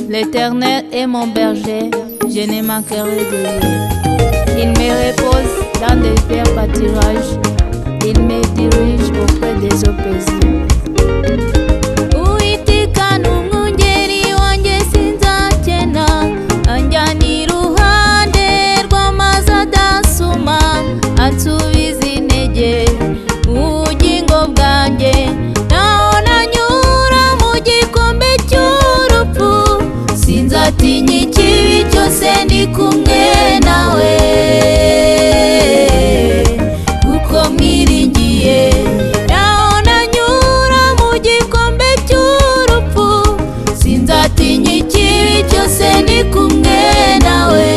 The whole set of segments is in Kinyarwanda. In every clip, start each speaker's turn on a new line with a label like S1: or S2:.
S1: L'Éternel est mon berger, je ne manquerai de rien. Il me repose dans des verts pâturages, il me dirige auprès des eaux paisibles. Uitika n'umwungeri wanjye sinzakena, anjyana iruhande rw'amazi adasuma, ansubiza intege mu bugingo bwanjye. Naho nanyura mu gikombe cy'urupfu, sinzatinya ikibi cyose ndi kumwe nawe, kuko mwiringiye. Naho nanyura mu gikombe cy'urupfu, sinzatinya ikibi cyose ndi kumwe nawe,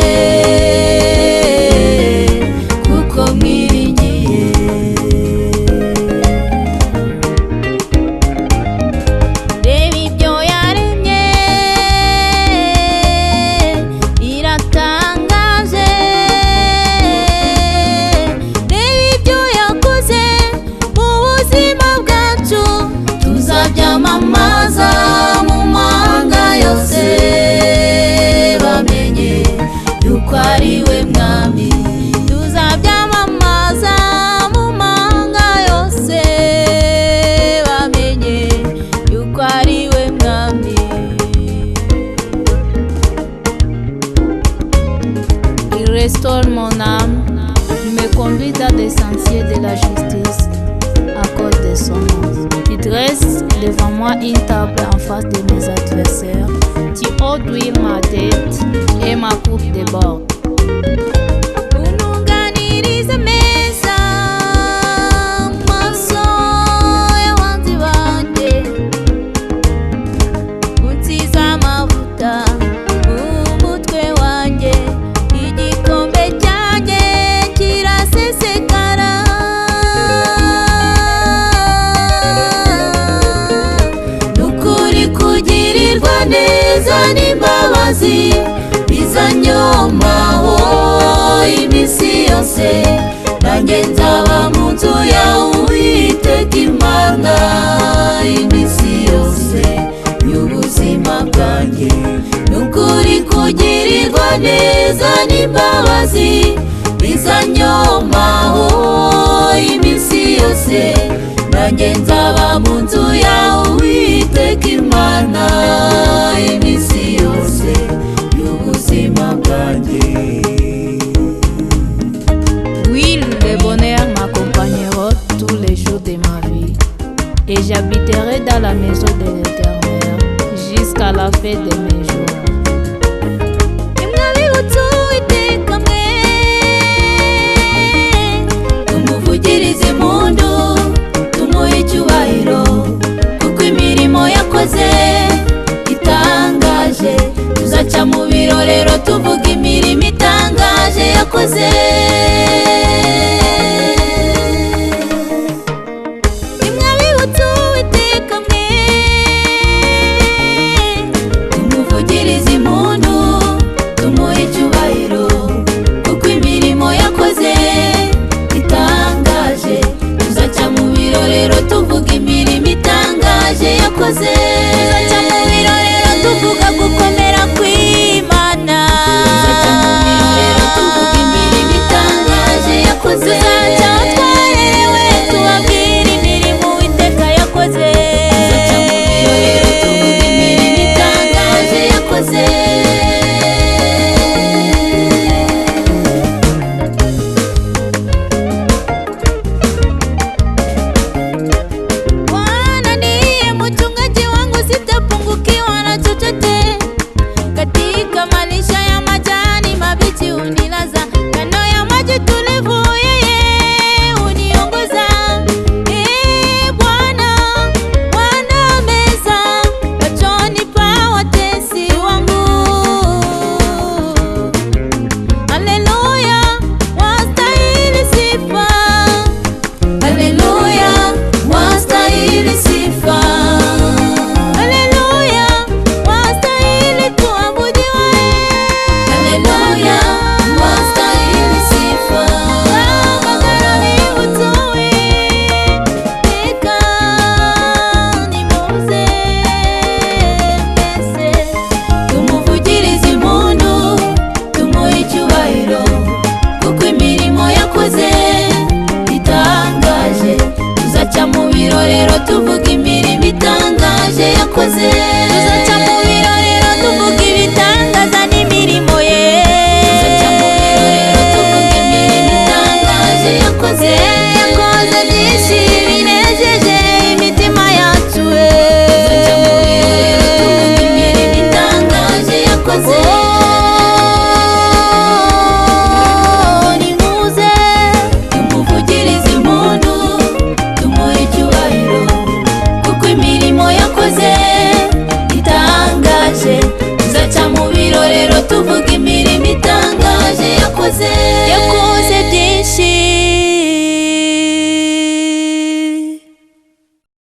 S1: kuko mwiringiye. Reba ibyo yaremye biratangaje, reba ibyo yakoze mu buzima bwacu, tuzabyamamaza mu mahanga yose, bamenye yuko ari we mwami. Tuzabyamamaza mu mahanga yose, bamenye yuko ari we mwami. Il restaure mon âme, il me conduit dans des sentiers de la justice à cause de son nom. Tu dresses devant moi une table en face de mes adversaires. Tu ôtes d'huile ma tête et ma coupe déborde. Ununganiriza meza maso y'abanzi banjye, unsize amavuta mu mutwe wanjye, igikombe cyanjye kirasesekara. Nukuri kugirirwa neza n'imbabazi bizanyomaho iminsi yose, nanjye nzaba mu nzu yawe Uwiteka Imana iminsi yose y'ubuzima bwanjye. Nukuri kugirirwa neza n'imbabazi bizanyomaho iminsi yose, nanjye nzaba mu nzu yawe Uwiteka Imana iminsi yose y'ubuzima bwanjye. Oui, le bonheur m'accompagnera tous les jours de ma vie, et j'habiterai dans la maison de l'Éternel jusqu'à la fin de mes jours. Nimwabibutse Uwiteka mwe, tumuvugirize impundu, tumuhe icyubahiro, kuko imirimo yakoze itangaje. Tuzaca mu birorero tuvuga imirimo itangaje yakoze. Nimwabibutse Uwiteka mwe, tumuvugirize impundu, tumuhe icyubahiro, kuko imirimo yakoze itangaje. Tuzaca mu birorero tuvuga imirimo itangaje yakoze. Tuzaca mu birorero tuvuga gukomera kw'Imana. Tuzaca mu birorero tuvuga imirimo
S2: yakoze.
S1: Tuzaca mu birorero tuvuga ibitangaza n'imirimo ye.
S2: Tuzaca mu birorero tuvuga imirimo itangaje yakoze.
S1: Yakoze byinshi binejeje imitima yacu.
S2: Tuzaca mu birorero tuvuga imirimo itangaje yakoze.
S1: Nimuze
S2: tumuvugirize impundu, tumuhe icyubahiro kuko imirimo yakoze